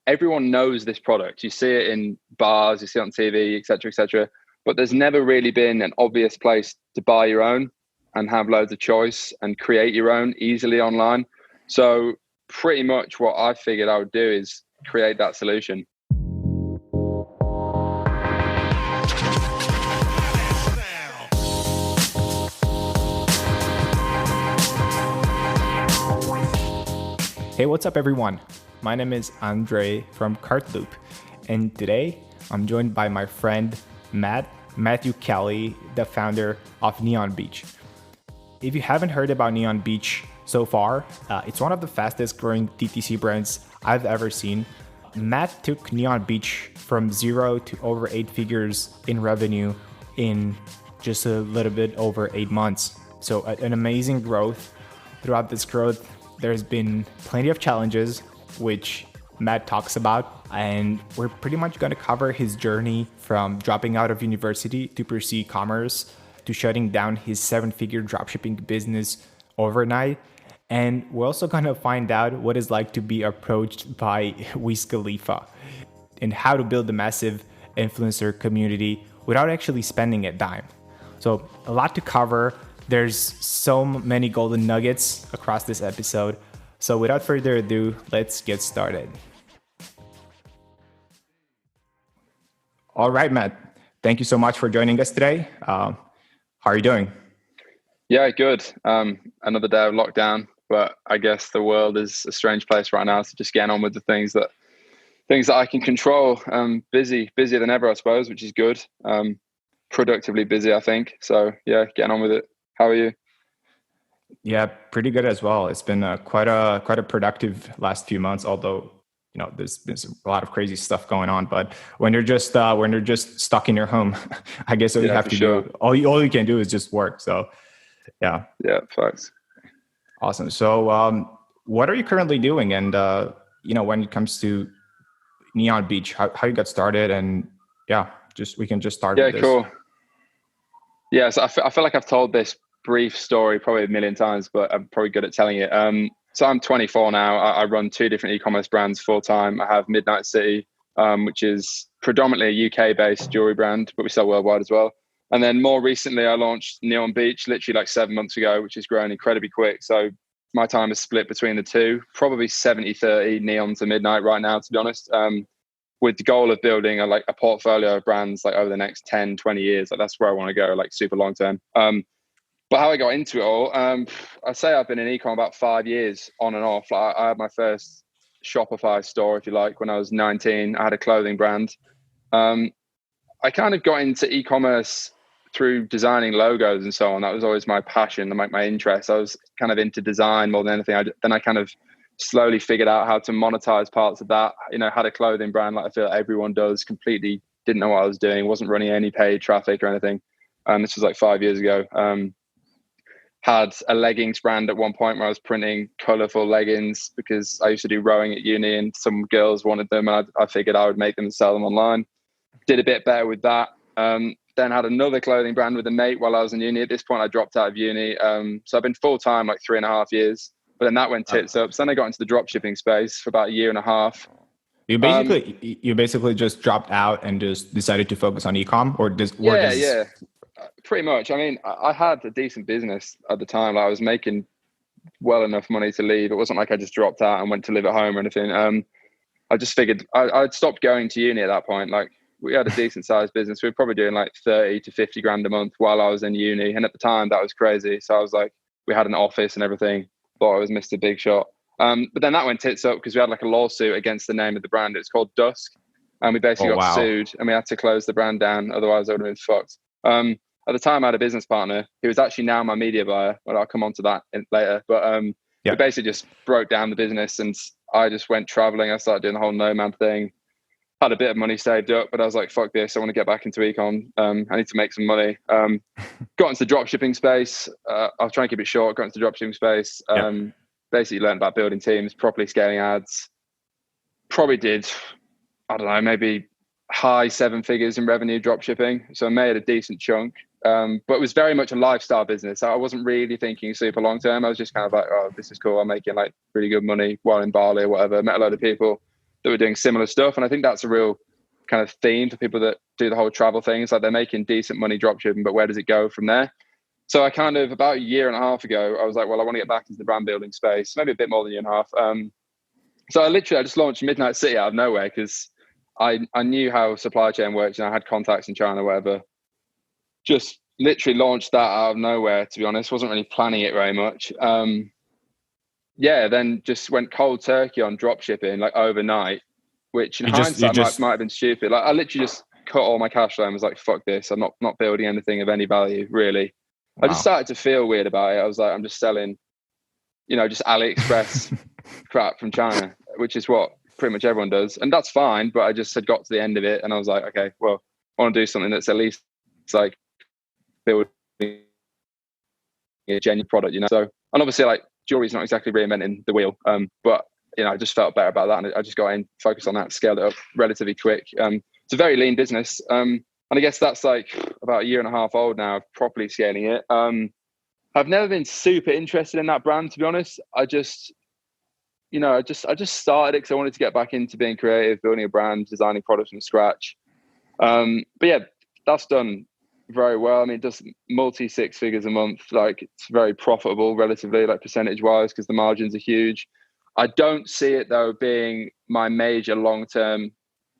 everyone knows this product. You see it in bars, you see it on TV, etc., but there's never really been an obvious place to buy your own and have loads of choice and create your own easily online. So pretty much what I figured I would do is create that solution. Hey, what's up everyone? My name is Andre from Cartloop, and today I'm joined by my friend Matthew Kelly, the founder of Neon Beach. If you haven't heard about Neon Beach so far, it's one of the fastest growing DTC brands I've ever seen. Matt took Neon Beach from 0 to over 8 figures in revenue in just a little bit over 8 months. So an amazing growth. Throughout this growth, there's been plenty of challenges, which Matt talks about, and we're pretty much going to cover his journey from dropping out of university to pursue commerce, to shutting down his 7-figure dropshipping business overnight. And we're also going to find out what it's like to be approached by Wiz Khalifa and how to build a massive influencer community without actually spending a dime. So a lot to cover. There's so many golden nuggets across this episode. So without further ado, let's get started. All right, Matt. Thank you so much for joining us today. How are you doing? Yeah, good. Another day of lockdown, but I guess the world is a strange place right now. So just getting on with the things that I can control. Busier than ever, I suppose, which is good. Productively busy, I think. So yeah, getting on with it. How are you? Yeah, pretty good as well. It's been quite a productive last few months, although there's been a lot of crazy stuff going on. But when you're just stuck in your home, I guess all you have to do, all you can do is just work. So yeah, facts. Awesome. So what are you currently doing? And when it comes to Neon Beach, how you got started? And we can just start with this. Cool. Yeah, so I feel like I've told this brief story probably a million times, but I'm probably good at telling it. So I'm 24 now. I run 2 different e-commerce brands full time. I have Midnight City, which is predominantly a UK-based jewelry brand, but we sell worldwide as well. And then more recently, I launched Neon Beach literally like 7 months ago, which has grown incredibly quick. So my time is split between the two, probably 70-30 neon to midnight right now, to be honest. With the goal of building a portfolio of brands like over the next 10, 20 years. Like that's where I want to go, like super long term. But how I got into it all, I'd say I've been in e-com about 5 years on and off. Like I had my first Shopify store, if you like, when I was 19. I had a clothing brand. I kind of got into e-commerce through designing logos and so on. That was always my passion, my interest. I was kind of into design more than anything. Then I kind of slowly figured out how to monetize parts of that. Had a clothing brand like I feel like everyone does, completely didn't know what I was doing, wasn't running any paid traffic or anything. This was like 5 years ago. Had a leggings brand at one point where I was printing colorful leggings because I used to do rowing at uni and some girls wanted them, and I figured I would make them and sell them online. Did a bit better with that. Then had another clothing brand with a mate while I was in uni. At this point, I dropped out of uni. So I've been full-time like 3.5 years, but then that went tits up. So then I got into the dropshipping space for about a year and a half. You basically just dropped out and just decided to focus on e-com, or Yeah. Pretty much. I mean, I had a decent business at the time. Like I was making well enough money to leave. It wasn't like I just dropped out and went to live at home or anything. I just figured I'd stopped going to uni at that point. Like we had a decent sized business. We were probably doing like 30 to 50 grand a month while I was in uni. And at the time that was crazy. So I was like, we had an office and everything. Thought I was Mr. Big Shot. But then that went tits up because we had like a lawsuit against the name of the brand. It's called Dusk. And we basically got sued and we had to close the brand down. Otherwise I would have been fucked. At the time, I had a business partner who was actually now my media buyer. Well, I'll come on to that later. But we basically just broke down the business and I just went traveling. I started doing the whole nomad thing. Had a bit of money saved up, but I was like, fuck this. I want to get back into econ. I need to make some money. Got into the dropshipping space. I'll try and keep it short. Got into the dropshipping space. Basically learned about building teams, properly scaling ads. Probably did, I don't know, maybe high 7 figures in revenue dropshipping. So I made a decent chunk. But it was very much a lifestyle business. I wasn't really thinking super long term. I was just kind of like, oh, this is cool. I'm making like really good money while in Bali or whatever. Met a load of people. that were doing similar stuff. And I think that's a real kind of theme for people that do the whole travel thing. It's like they're making decent money dropshipping, but where does it go from there? So I kind of, about a year and a half ago, I was like, well, I want to get back into the brand building space, maybe a bit more than a year and a half. So I just launched Midnight City out of nowhere because I knew how supply chain works and I had contacts in China, whatever. Just literally launched that out of nowhere, to be honest. Wasn't really planning it very much. Then just went cold turkey on drop shipping like overnight, which in hindsight might have been stupid. Like I literally just cut all my cash flow and was like, fuck this. I'm not building anything of any value, really. Wow. I just started to feel weird about it. I was like, I'm just selling, just AliExpress crap from China, which is what pretty much everyone does. And that's fine. But I just had got to the end of it and I was like, okay, well, I want to do something that's at least like building a genuine product, So, and obviously like jewelry's not exactly reinventing the wheel. But I just felt better about that. And I just got in, focused on that, scaled it up relatively quick. It's a very lean business. And I guess that's like about a year and a half old now, properly scaling it. I've never been super interested in that brand, to be honest. I just started it because I wanted to get back into being creative, building a brand, designing products from scratch. But yeah, that's done very well. I mean, it does multi 6 figures a month. Like it's very profitable relatively, like percentage wise, because the margins are huge. I don't see it though being my major long-term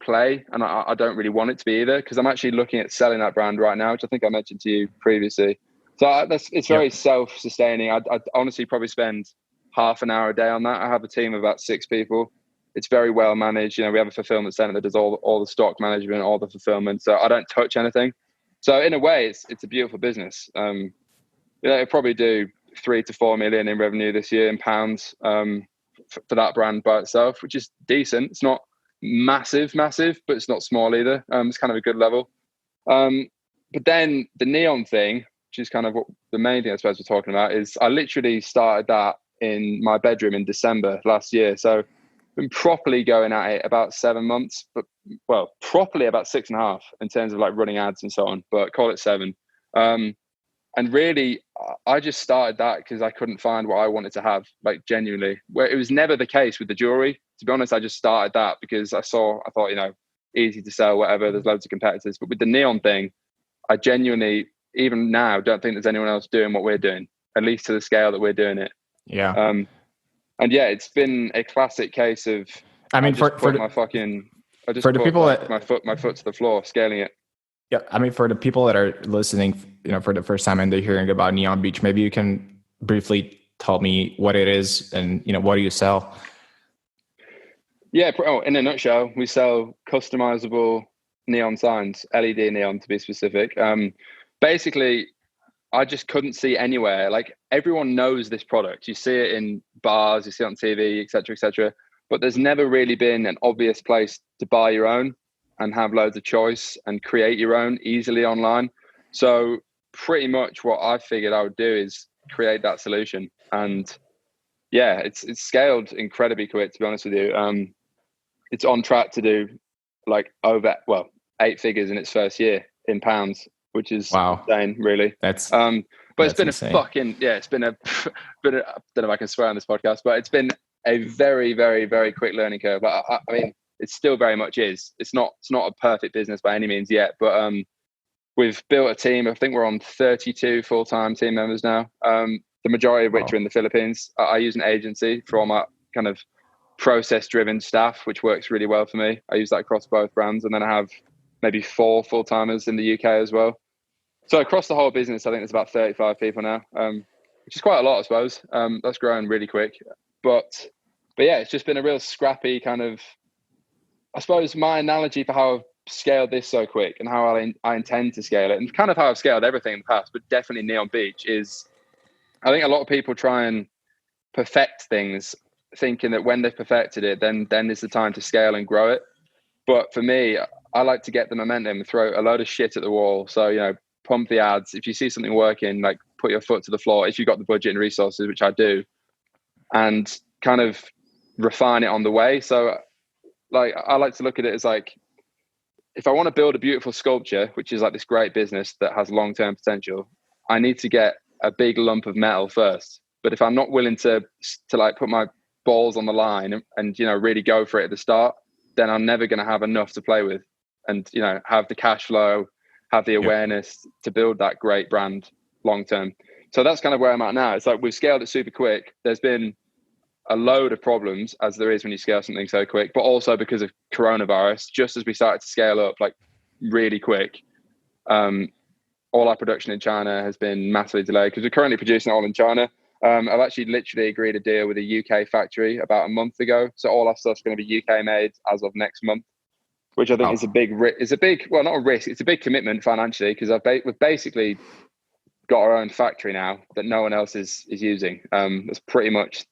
play, and I don't really want it to be either, because I'm actually looking at selling that brand right now, which I think I mentioned to you previously. So it's very self-sustaining. I'd honestly probably spend half an hour a day on that. I have a team of about 6 people. It's very well managed. We have a fulfillment center that does all the stock management, all the fulfillment. So I don't touch anything. So in a way, it's a beautiful business. It'll probably do 3 to 4 million in revenue this year in pounds for that brand by itself, which is decent. It's not massive, but it's not small either. It's kind of a good level. But then the neon thing, which is kind of what the main thing I suppose we're talking about, is I literally started that in my bedroom in December last year. So been properly going at it about 7 months, but properly about 6.5 in terms of like running ads and so on, but call it 7. And really, I just started that because I couldn't find what I wanted to have, like genuinely, where it was never the case with the jewelry. To be honest, I just started that because I thought, easy to sell, whatever, there's loads of competitors. But with the neon thing, I genuinely, even now, don't think there's anyone else doing what we're doing, at least to the scale that we're doing it. Yeah. And yeah, it's been a classic case of, my foot to the floor, scaling it. Yeah, I mean, for the people that are listening, for the first time and they're hearing about Neon Beach, maybe you can briefly tell me what it is and, what do you sell? Yeah, in a nutshell, we sell customizable neon signs, LED neon to be specific. Basically, I just couldn't see anywhere. Like everyone knows this product. You see it in bars, you see it on TV, et cetera, but there's never really been an obvious place to buy your own and have loads of choice and create your own easily online. So pretty much what I figured I would do is create that solution. And yeah, it's scaled incredibly quick, to be honest with you. It's on track to do like over 8 figures in its first year in pounds, which is insane, really. But it's been insane. It's been a I don't know if I can swear on this podcast, but it's been a very, very, very quick learning curve. I mean, it still very much is. It's not a perfect business by any means yet, but we've built a team. I think we're on 32 full-time team members now. The majority of which are in the Philippines. I use an agency for all my kind of process-driven staff, which works really well for me. I use that across both brands, and then I have maybe 4 full-timers in the UK as well. So across the whole business, I think there's about 35 people now, which is quite a lot, I suppose. That's growing really quick. But yeah, it's just been a real scrappy kind of, I suppose my analogy for how I've scaled this so quick and how I intend to scale it, and kind of how I've scaled everything in the past, but definitely Neon Beach, is I think a lot of people try and perfect things thinking that when they've perfected it, then is the time to scale and grow it. But for me, I like to get the momentum, throw a load of shit at the wall. So, pump the ads. If you see something working, like put your foot to the floor, if you've got the budget and resources, which I do, and kind of refine it on the way. So like, I like to look at it as like, if I want to build a beautiful sculpture, which is like this great business that has long-term potential, I need to get a big lump of metal first. But if I'm not willing to like put my balls on the line and really go for it at the start, then I'm never going to have enough to play with, and have the cash flow, have the awareness to build that great brand long term. So that's kind of where I'm at now. It's like we've scaled it super quick. There's been a load of problems, as there is when you scale something so quick, but also because of coronavirus, just as we started to scale up like really quick, all our production in China has been massively delayed because we're currently producing it all in China. I've actually literally agreed a deal with a UK factory about a month ago, so all our stuff's going to be UK made as of next month, which I think is a big, well, not a risk, it's a big commitment financially, because we've basically got our own factory now that no one else is using. That's pretty much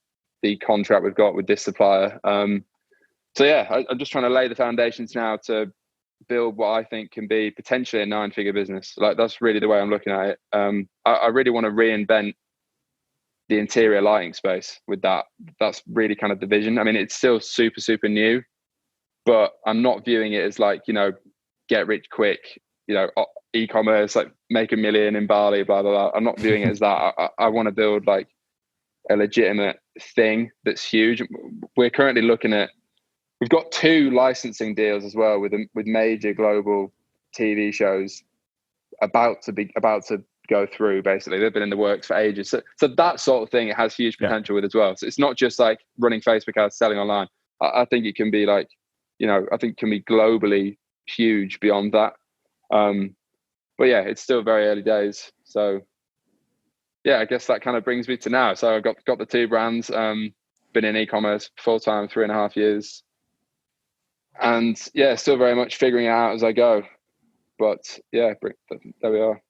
the contract we've got with this supplier. So yeah, I'm just trying to lay the foundations now to build what I think can be potentially a 9-figure business. Like, that's really the way I'm looking at it. I really want to reinvent the interior lighting space with that. That's really kind of the vision. I mean, it's still super, super new, but I'm not viewing it as like, get rich quick, e-commerce, like make $1 million in Bali, blah, blah, blah. I'm not viewing it as that. I want to build like a legitimate thing that's huge. We're currently looking at, we've got 2 licensing deals as well with major global TV shows about to go through. Basically, they've been in the works for ages. So that sort of thing, it has huge potential with as well. So it's not just like running Facebook ads, selling online. I think it can be like, I think it can be globally huge beyond that. But yeah, it's still very early days. So yeah, I guess that kind of brings me to now. So I've got the 2 brands, been in e-commerce full time 3.5 years. And yeah, still very much figuring it out as I go. But yeah, there we are.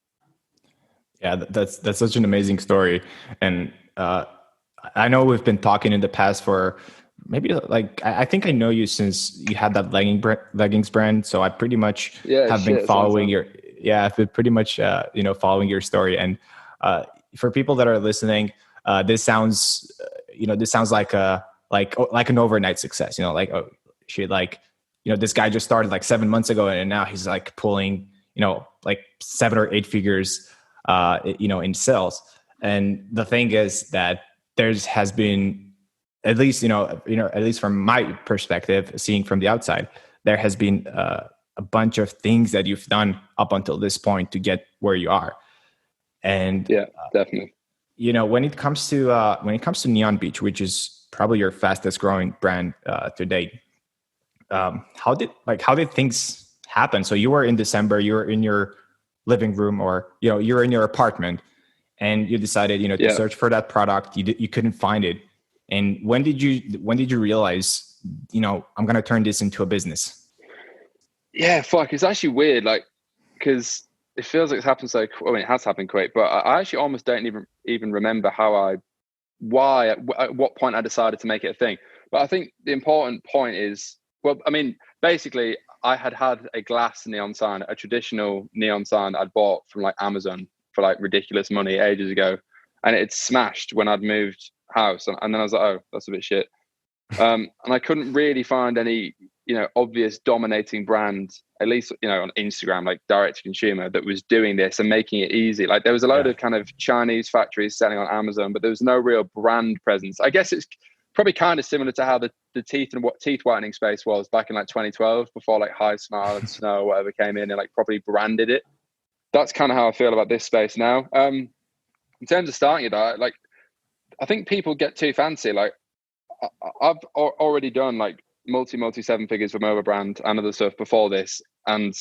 Yeah, that's such an amazing story. And I know we've been talking in the past for maybe like, I think I know you since you had that leggings brand. So I pretty much have been following I've been pretty much, following your story. And for people that are listening, this sounds like an overnight success, like, oh shit, like, this guy just started like 7 months ago and now he's like pulling, like 7 or 8 figures, in sales. And the thing is that has been, at least, at least from my perspective, seeing from the outside, there has been a bunch of things that you've done up until this point to get where you are. And yeah, definitely. When it comes to Neon Beach, which is probably your fastest growing brand to date, how did things happen? So you were in December, you were in your living room, or you're in your apartment, and you decided to search for that product. You couldn't find it. And when did you realize I'm going to turn this into a business? Yeah, fuck, it's actually weird, like, because it feels like it's happened so. I mean, it has happened quick, but I actually almost don't even remember at what point I decided to make it a thing. But I think the important point is, well, I mean, basically, I had a glass neon sign, a traditional neon sign I'd bought from like Amazon for like ridiculous money ages ago, and it smashed when I'd moved house, and then I was like, oh, that's a bit shit. And I couldn't really find any, obvious dominating brand, at least, on Instagram, like direct to consumer, that was doing this and making it easy. Like there was a load of kind of Chinese factories selling on Amazon, but there was no real brand presence. I guess it's probably kind of similar to how the teeth whitening space was back in like 2012, before like High Smile and Snow or whatever came in and like probably branded it. That's kind of how I feel about this space now. In terms of starting it, like, I think people get too fancy. Like, I've already done like multi 7 figures for Mova brand and other stuff before this, and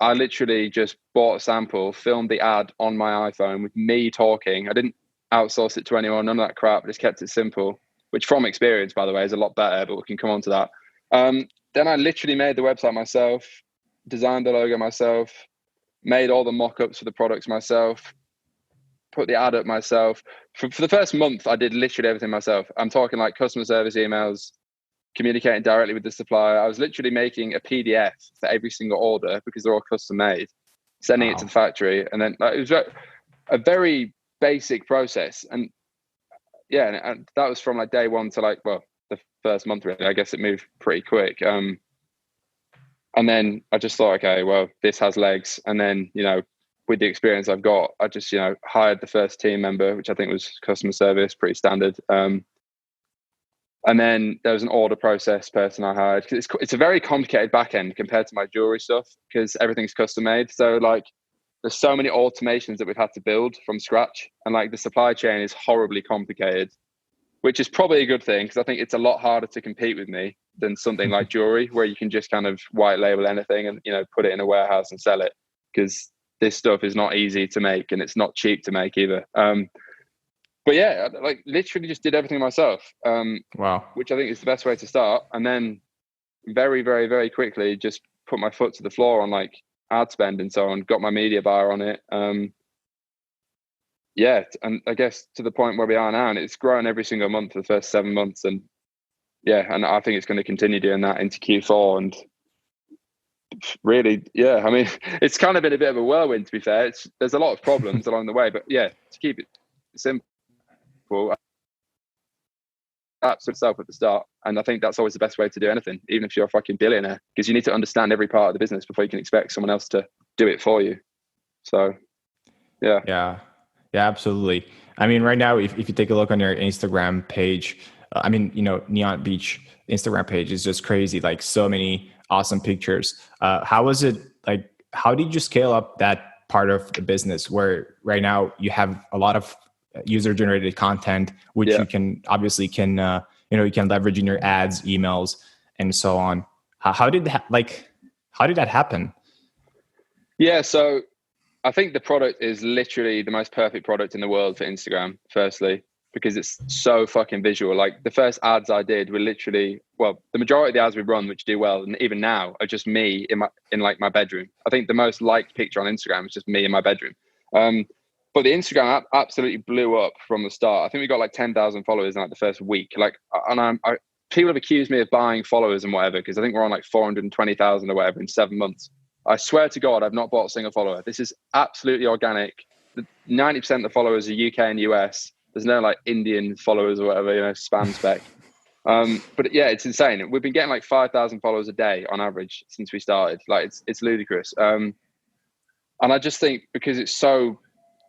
I literally just bought a sample, filmed the ad on my iPhone with me talking. I didn't outsource it to anyone, none of that crap. I just kept it simple, which from experience, by the way, is a lot better, but we can come on to that. Then I literally made the website myself, designed the logo myself, made all the mock-ups for the products myself, put the ad up myself. For the first month, I did literally everything myself. I'm talking like customer service emails, communicating directly with the supplier. I was literally making a PDF for every single order because they're all custom made, sending it to the factory. And then it was a very basic process. And yeah, and that was from like day one to like, well, the first month really. I guess it moved pretty quick. And then I just thought, okay, well, this has legs. And then, with the experience I've got, I just, hired the first team member, which I think was customer service, pretty standard. And then there was an order process person I hired, because it's a very complicated back end compared to my jewelry stuff, because everything's custom made. So like there's so many automations that we've had to build from scratch, and like the supply chain is horribly complicated, which is probably a good thing, because I think it's a lot harder to compete with me than something like jewelry, where you can just kind of white label anything and, you know, put it in a warehouse and sell it, because this stuff is not easy to make and it's not cheap to make either. But yeah, like literally just did everything myself. Wow. Which I think is the best way to start. And then very, very, very quickly just put my foot to the floor on like ad spend and so on, got my media buyer on it. Yeah, and I guess to the point where we are now, and it's grown every single month for the first 7 months. And yeah, and I think it's going to continue doing that into Q4. And really, yeah, I mean, it's kind of been a bit of a whirlwind, to be fair. There's a lot of problems along the way, but yeah, to keep it simple, apps itself at the start. And I think that's always the best way to do anything, even if you're a fucking billionaire, because you need to understand every part of the business before you can expect someone else to do it for you. So, yeah. Yeah, absolutely. I mean, right now, if you take a look on your Instagram page, I mean, you know, Neon Beach Instagram page is just crazy. Like so many awesome pictures. How was it like? How did you scale up that part of the business where right now you have a lot of user generated content, which you can obviously you can leverage in your ads, emails, and so on. How did that happen? Yeah, so I think the product is literally the most perfect product in the world for Instagram, firstly, because it's so fucking visual. Like the first ads I did were literally, well, the majority of the ads we run, which do well, and even now, are just me in like my bedroom. I think the most liked picture on Instagram is just me in my bedroom. But the Instagram app absolutely blew up from the start. I think we got like 10,000 followers in like the first week. Like, and people have accused me of buying followers and whatever, because I think we're on like 420,000 or whatever in 7 months. I swear to God, I've not bought a single follower. This is absolutely organic. 90% of the followers are UK and US. There's no like Indian followers or whatever, you know, spam spec. But yeah, it's insane. We've been getting like 5,000 followers a day on average since we started. Like it's ludicrous. And I just think because it's so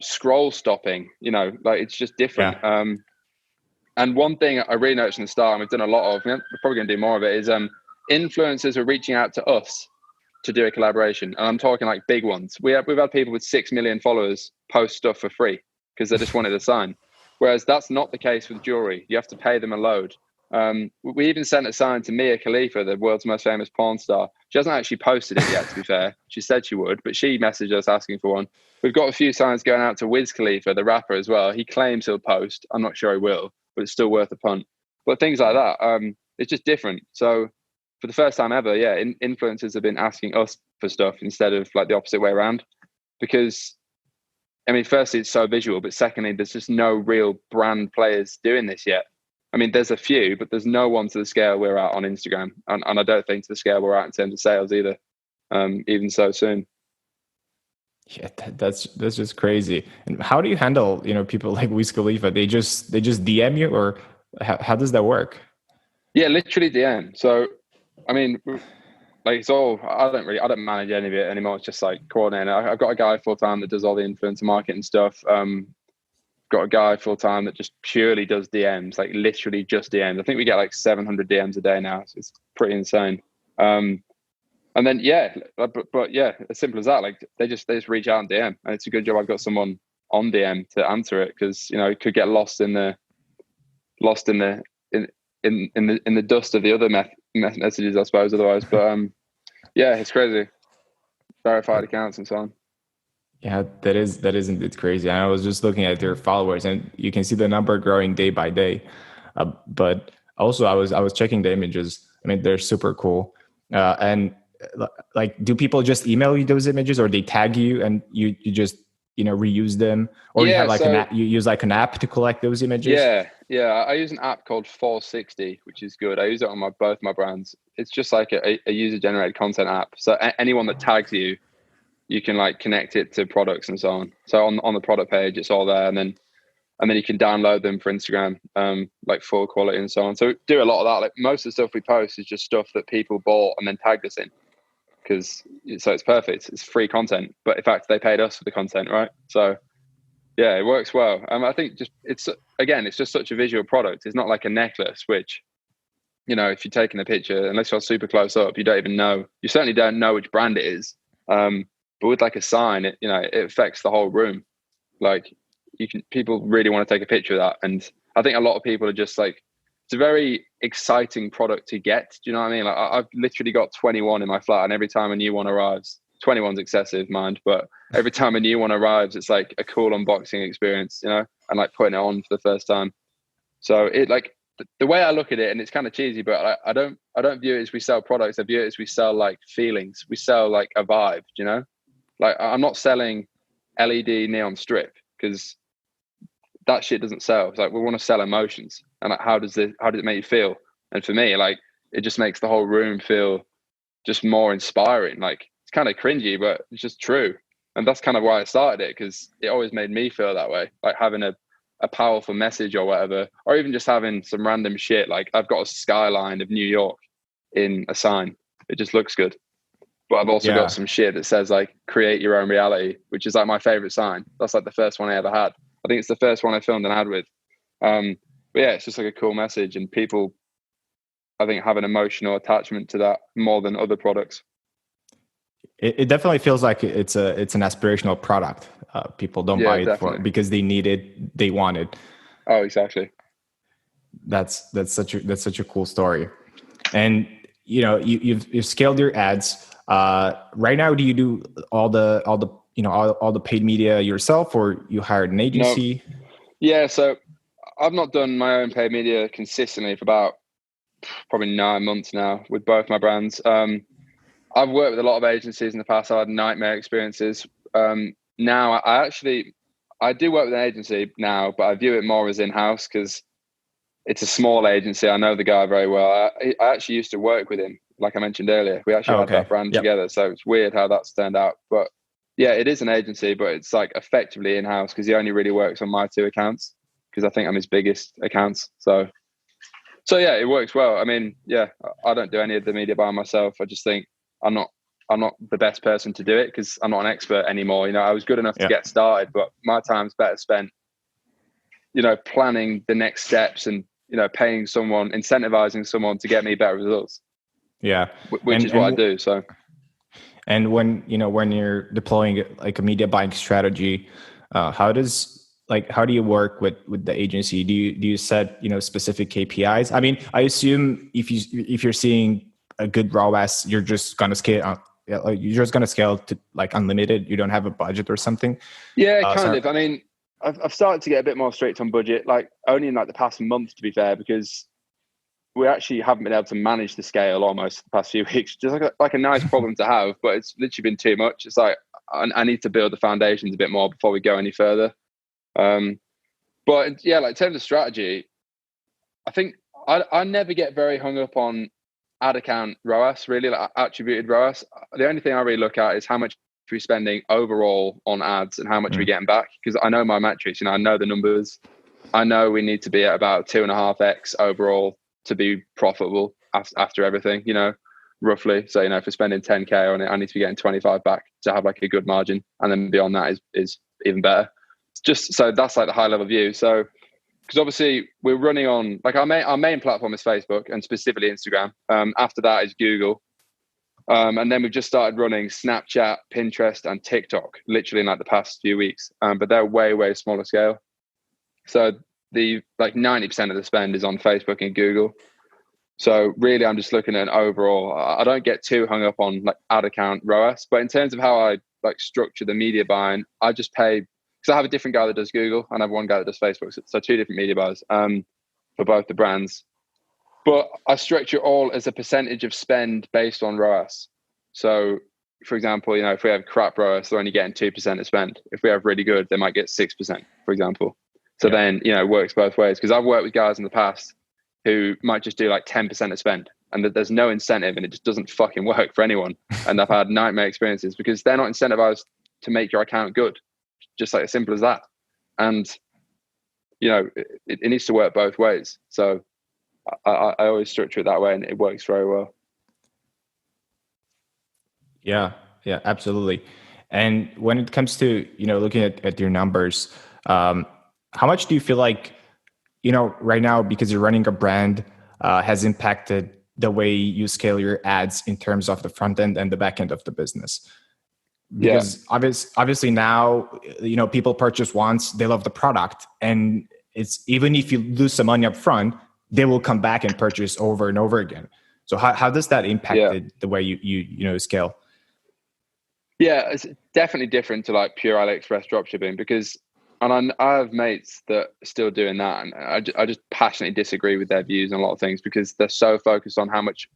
scroll stopping, you know, like it's just different. Yeah. And one thing I really noticed in the start, and we've done a lot of, we're probably going to do more of it, is influencers are reaching out to us to do a collaboration. And I'm talking like big ones. We've had people with 6 million followers post stuff for free because they just wanted a sign. Whereas that's not the case with jewelry. You have to pay them a load. We even sent a sign to Mia Khalifa, the world's most famous porn star. She hasn't actually posted it yet, to be fair. She said she would, but she messaged us asking for one. We've got a few signs going out to Wiz Khalifa, the rapper, as well. He claims he'll post. I'm not sure he will, but it's still worth a punt. But things like that, it's just different. So for the first time ever, yeah, influencers have been asking us for stuff instead of like the opposite way around. Because, I mean, firstly, it's so visual, but secondly, there's just no real brand players doing this yet. I mean, there's a few, but there's no one to the scale we're at on Instagram. And I don't think to the scale we're at in terms of sales either, even so soon. Yeah, that's just crazy. And how do you handle, you know, people like Wiz Khalifa? They just DM you, or how does that work? Yeah, literally DM. So, I mean, like it's all, I don't manage any of it anymore. It's just like coordinating. I've got a guy full time that does all the influencer marketing stuff. Got a guy full time that just purely does DMs, like literally just DMs. I think we get like 700 DMs a day now. So it's pretty insane. And then, yeah, but yeah, as simple as that, like they just reach out and DM, and it's a good job I've got someone on DM to answer it, because, you know, it could get lost in the dust of the other messages, I suppose, otherwise. But yeah, it's crazy. Verified accounts and so on. Yeah, that is indeed crazy. And I was just looking at their followers, and you can see the number growing day by day. But also, I was checking the images. I mean, they're super cool. And like, do people just email you those images, or they tag you and you just, you know, reuse them, or you have like you use like an app to collect those images? Yeah. I use an app called 460, which is good. I use it on both my brands. It's just like a user generated content app. So anyone that tags you, you can like connect it to products and so on. So on the product page, it's all there, and then you can download them for Instagram, like full quality and so on. So do a lot of that. Like most of the stuff we post is just stuff that people bought and then tagged us in, so it's perfect. It's free content, but in fact they paid us for the content, right? So yeah, it works well. I think it's just such a visual product. It's not like a necklace, which if you're taking a picture, unless you're super close up, you don't even know. You certainly don't know which brand it is. But with like a sign, it affects the whole room. Like people really want to take a picture of that, and I think a lot of people are just like, it's a very exciting product to get. Do you know what I mean? Like I've literally got 21 in my flat, and every time a new one arrives, 21's excessive, mind, but every time a new one arrives, it's like a cool unboxing experience, and like putting it on for the first time. So it like the way I look at it, and it's kind of cheesy, but I don't view it as we sell products. I view it as we sell like feelings. We sell like a vibe. Like I'm not selling LED neon strip because that shit doesn't sell. It's like we want to sell emotions, and like how does it make you feel? And for me, like it just makes the whole room feel just more inspiring. Like it's kind of cringy, but it's just true. And that's kind of why I started it, because it always made me feel that way, like having a powerful message or whatever, or even just having some random shit. Like I've got a skyline of New York in a sign. It just looks good. But I've also got some shit that says like create your own reality, which is like my favorite sign. That's like the first one I ever had. I think it's the first one I filmed an ad with. But yeah, it's just like a cool message, and people, I think, have an emotional attachment to that more than other products. It definitely feels like it's an aspirational product. People don't buy it because they need it, they want it. Oh, exactly. That's such a cool story. And you've scaled your ads. Right now, do you do all the paid media yourself, or you hired an agency? No. Yeah, so I've not done my own paid media consistently for about probably 9 months now with both my brands. I've worked with a lot of agencies in the past. I've had nightmare experiences. Now I do work with an agency now, but I view it more as in-house because it's a small agency. I know the guy very well. I actually used to work with him, like I mentioned earlier. We actually had that brand together. So it's weird how that's turned out. But yeah, it is an agency, but it's like effectively in-house because he only really works on my 2 accounts because I think I'm his biggest accounts. So yeah, it works well. I mean, yeah, I don't do any of the media by myself. I just think I'm not the best person to do it because I'm not an expert anymore. I was good enough to get started, but my time's better spent, planning the next steps and, paying someone, incentivizing someone to get me better results. Yeah. Which is what I do. So. And when you're deploying like a media buying strategy, how do you work with the agency? Do you set, specific KPIs? I mean, I assume if you're seeing a good ROAS, you're just going to scale. You're just going to scale to like unlimited. You don't have a budget or something. Yeah, kind of. I mean, I've started to get a bit more strict on budget, like only in like the past month, to be fair, because we actually haven't been able to manage the scale almost the past few weeks. Just like a nice problem to have, but it's literally been too much. It's like I need to build the foundations a bit more before we go any further. But yeah, like in terms of strategy, I think I never get very hung up on ad account ROAS, really, like attributed ROAS. The only thing I really look at is how much we're spending overall on ads and how much we're getting back, because I know my metrics, I know the numbers. I know we need to be at about 2.5x overall to be profitable after everything, roughly. So, if we're spending 10K on it, I need to be getting 25 back to have like a good margin. And then beyond that is even better. Just so that's like the high level view. So, because obviously we're running on like our main platform is Facebook and specifically Instagram. After that is Google. And then we've just started running Snapchat, Pinterest, and TikTok literally in like the past few weeks. But they're way, way smaller scale. So the like 90% of the spend is on Facebook and Google. So really, I'm just looking at an overall. I don't get too hung up on like ad account ROAS, but in terms of how I like structure the media buying, I just pay, because I have a different guy that does Google and I have one guy that does Facebook. So 2 different media buyers for both the brands. But I structure all as a percentage of spend based on ROAS. So, for example, if we have crap ROAS, they're only getting 2% of spend. If we have really good, they might get 6%, for example. So then, it works both ways. Because I've worked with guys in the past who might just do like 10% of spend and that there's no incentive and it just doesn't fucking work for anyone. And I've had nightmare experiences because they're not incentivized to make your account good. Just like as simple as that. And, it needs to work both ways. So I always structure it that way and it works very well. Yeah, absolutely. And when it comes to, looking at your numbers, how much do you feel like, right now, because you're running a brand, has impacted the way you scale your ads in terms of the front end and the back end of the business? Yeah. Because obviously now, people purchase once, they love the product, and it's even if you lose some money up front, they will come back and purchase over and over again. So how does that impact the way you scale? Yeah, it's definitely different to like pure AliExpress dropshipping because, and I have mates that are still doing that, and I just passionately disagree with their views on a lot of things because they're so focused on how much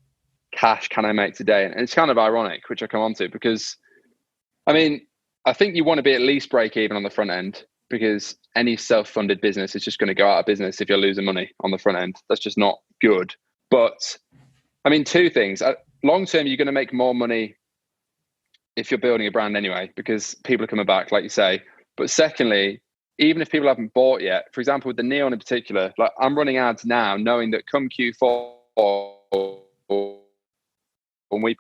cash can I make today, and it's kind of ironic, which I come on to because, I mean, I think you want to be at least break even on the front end because any self-funded business is just going to go out of business if you're losing money on the front end. That's just not good. But I mean, two things: long term, you're going to make more money if you're building a brand anyway, because people are coming back, like you say. But secondly, even if people haven't bought yet, for example, with the Neon in particular, like I'm running ads now, knowing that come Q4, when we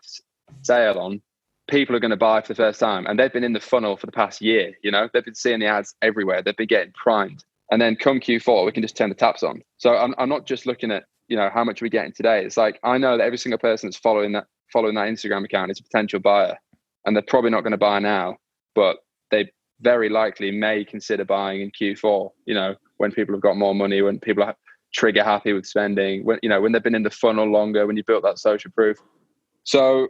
sale on, people are going to buy for the first time. And they've been in the funnel for the past year, they've been seeing the ads everywhere. They've been getting primed. And then come Q4, we can just turn the taps on. So I'm not just looking at, how much we're getting today. It's like, I know that every single person that's following that Instagram account is a potential buyer. And they're probably not going to buy now, but they very likely may consider buying in Q4, when people have got more money, when people are trigger happy with spending, when they've been in the funnel longer, when you built that social proof. So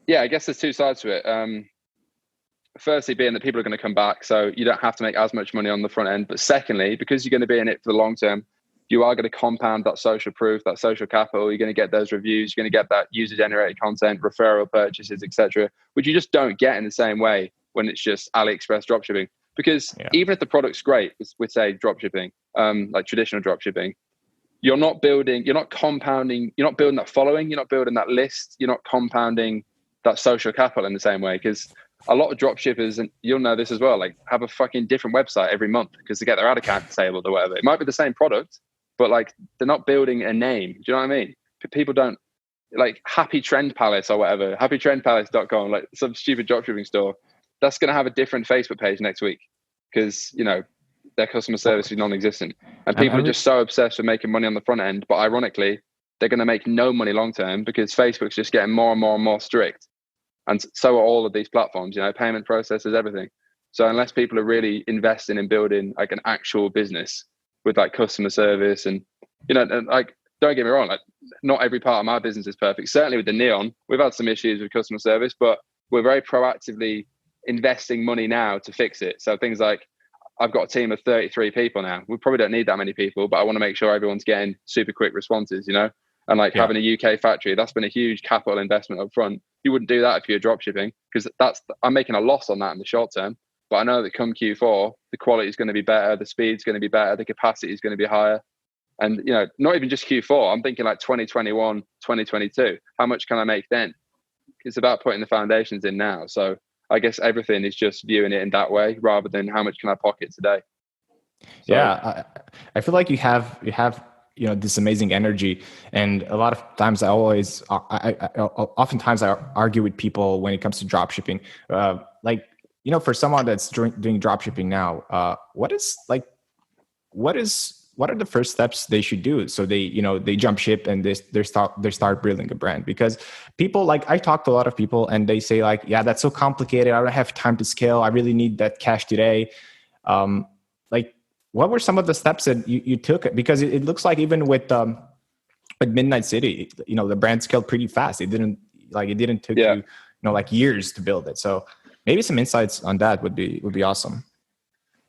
yeah, I guess there's two sides to it. Firstly, being that people are going to come back, so you don't have to make as much money on the front end. But secondly, because you're going to be in it for the long term, you are going to compound that social proof, that social capital. You're going to get those reviews. You're going to get that user-generated content, referral purchases, etc., which you just don't get in the same way when it's just AliExpress dropshipping. Because even if the product's great, with say dropshipping, like traditional dropshipping, you're not compounding, you're not building that following, you're not building that list, you're not compounding that social capital in the same way. Because a lot of dropshippers, and you'll know this as well, like have a fucking different website every month because they get their ad account disabled or whatever. It might be the same product, but like they're not building a name. Do you know what I mean? People don't like Happy Trend Palace or whatever, happytrendpalace.com, like some stupid dropshipping store. That's going to have a different Facebook page next week because, their customer service is non-existent. And people are just so obsessed with making money on the front end. But ironically, they're going to make no money long term because Facebook's just getting more and more and more strict. And so are all of these platforms, payment processes, everything. So unless people are really investing in building like an actual business with like customer service and, and like, don't get me wrong, like not every part of my business is perfect. Certainly with the Neon, we've had some issues with customer service, but we're very proactively investing money now to fix it. So things like, I've got a team of 33 people now. We probably don't need that many people, but I want to make sure everyone's getting super quick responses, and like having a UK factory, that's been a huge capital investment up front. You wouldn't do that if you're drop shipping because I'm making a loss on that in the short term. But I know that come Q4, the quality is going to be better, the speed's going to be better, the capacity is going to be higher. And, not even just Q4, I'm thinking like 2021, 2022. How much can I make then? It's about putting the foundations in now. So I guess everything is just viewing it in that way rather than how much can I pocket today. So, yeah, I feel like you have this amazing energy, and a lot of times oftentimes I argue with people when it comes to drop shipping. For someone that's doing drop shipping now, what are the first steps they should do so they jump ship and they start building a brand? Because people, like, I talk to a lot of people and they say like, yeah, that's so complicated, I don't have time to scale, I really need that cash today. What were some of the steps that you took? Because it looks like even with Midnight City, the brand scaled pretty fast. It didn't take you like years to build it. So maybe some insights on that would be awesome.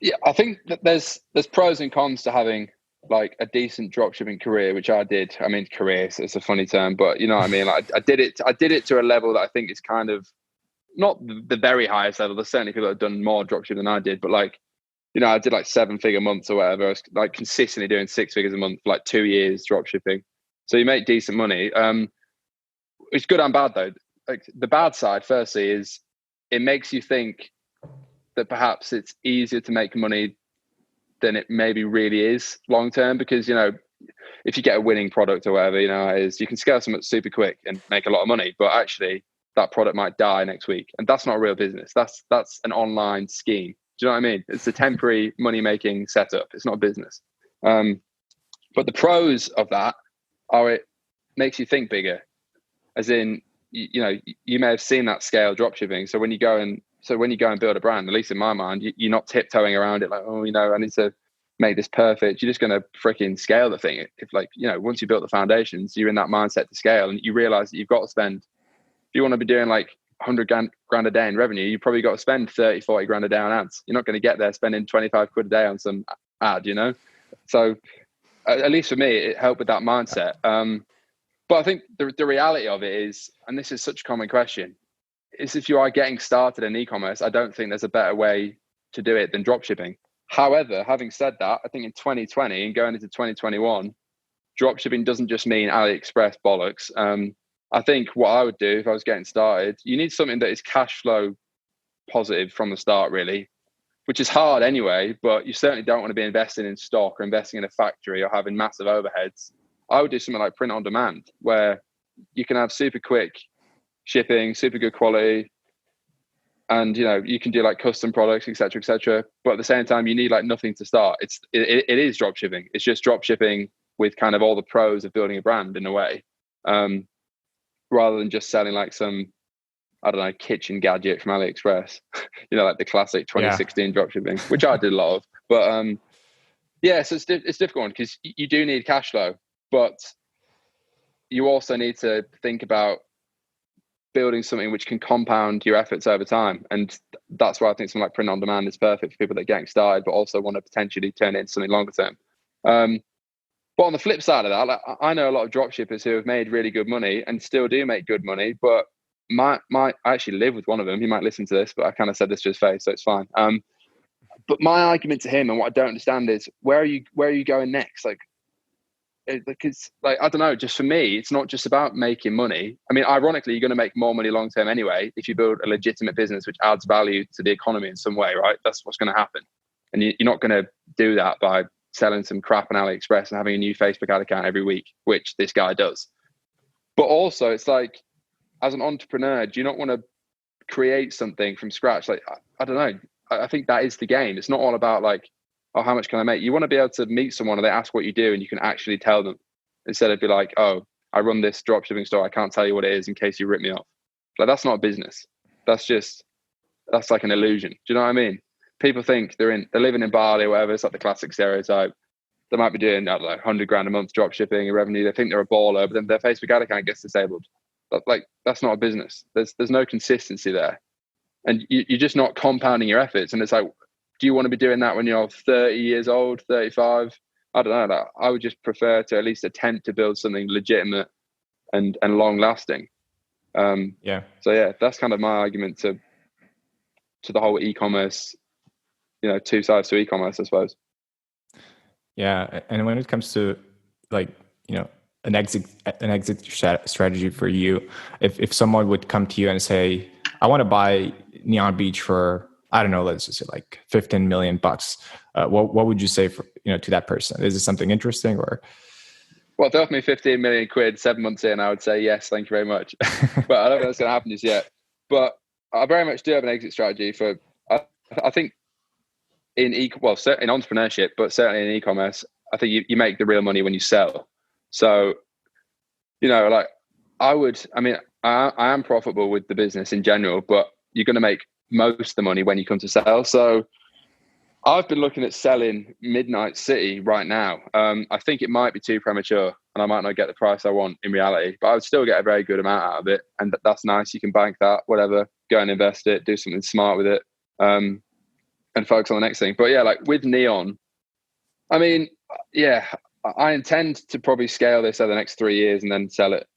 Yeah, I think that there's pros and cons to having like a decent dropshipping career, which I did. I mean, career, it's a funny term, but you know what I mean? Like I did it to a level that I think is kind of not the very highest level. There's certainly people that have done more dropshipping than I did, but like, I did like 7-figure months or whatever. I was like consistently doing 6 figures a month for like 2 years dropshipping. So you make decent money. It's good and bad though. Like the bad side, firstly, is it makes you think that perhaps it's easier to make money than it maybe really is long term, because if you get a winning product or whatever, you can scale something super quick and make a lot of money, but actually that product might die next week, and that's not a real business. That's an online scheme. Do you know what I mean? It's a temporary money making setup. It's not a business. But the pros of that it makes you think bigger. As in, you may have seen that scale dropshipping. So when you go and build a brand, at least in my mind, you're not tiptoeing around it like, oh, I need to make this perfect. You're just going to freaking scale the thing. If once you built the foundations, you're in that mindset to scale, and you realize that you've got to spend, if you want to be doing like 100 grand a day in revenue, you probably got to spend 30, 40 grand a day on ads. You're not going to get there spending 25 quid a day on some ad, So at least for me, it helped with that mindset. But I think the reality of it is, and this is such a common question, is if you are getting started in e-commerce, I don't think there's a better way to do it than dropshipping. However, having said that, I think in 2020 and going into 2021, dropshipping doesn't just mean AliExpress bollocks. I think what I would do if I was getting started, you need something that is cash flow positive from the start, really, which is hard anyway, but you certainly don't want to be investing in stock or investing in a factory or having massive overheads. I would do something like print on demand, where you can have super quick shipping, super good quality, and you can do like custom products, etc. But at the same time, you need like nothing to start. It is drop shipping. It's just drop shipping with kind of all the pros of building a brand in a way, rather than just selling like some, I don't know, kitchen gadget from AliExpress. Like the classic 2016 drop shipping, which I did a lot of. But so it's a difficult one because you do need cash flow, but you also need to think about building something which can compound your efforts over time. And that's why I think something like print on demand is perfect for people that are getting started, but also want to potentially turn it into something longer term. But on the flip side of that, like, I know a lot of drop shippers who have made really good money and still do make good money. But I actually live with one of them. He might listen to this, but I kind of said this to his face, so it's fine. But my argument to him, and what I don't understand, is where are you going next? Because I don't know, just for me, it's not just about making money. I mean, ironically, you're going to make more money long term anyway if you build a legitimate business which adds value to the economy in some way, right? That's what's going to happen. And you're not going to do that by selling some crap on AliExpress and having a new Facebook ad account every week, which this guy does. But also, it's like, as an entrepreneur, do you not want to create something from scratch? Like, I don't know. I think that is the game. It's not all about like, oh, how much can I make? You want to be able to meet someone and they ask what you do and you can actually tell them, instead of be like, oh, I run this dropshipping store. I can't tell you what it is in case you rip me off. Like, that's not a business. That's like an illusion. Do you know what I mean? People think they're living in Bali or whatever. It's like the classic stereotype. They might be doing, I don't know, 100 grand a month dropshipping and revenue. They think they're a baller, but then their Facebook ad account gets disabled. But like, that's not a business. There's no consistency there. And you're just not compounding your efforts. And it's like, do you want to be doing that when you're 30 years old, 35? I don't know. I would just prefer to at least attempt to build something legitimate and long lasting. So yeah, that's kind of my argument to the whole e-commerce, two sides to e-commerce, I suppose. Yeah. And when it comes to like, an exit strategy for you, if someone would come to you and say, I want to buy Neon Beach for, I don't know, let's just say like 15 million bucks. What would you say for, to that person? Is it something interesting or? Well, if they offer me 15 million quid 7 months in, I would say, yes, thank you very much. But I don't know what's going to happen just yet. But I very much do have an exit strategy for, I think in entrepreneurship, but certainly in e-commerce, I think you make the real money when you sell. So, like I am profitable with the business in general, but you're going to make most of the money when you come to sell. So I've been looking at selling Midnight City right now. I think it might be too premature and I might not get the price I want in reality, but I would still get a very good amount out of it. And that's nice. You can bank that, whatever, go and invest it, do something smart with it, and focus on the next thing. But yeah, like with Neon, I mean, yeah, I intend to probably scale this over the next 3 years and then sell it.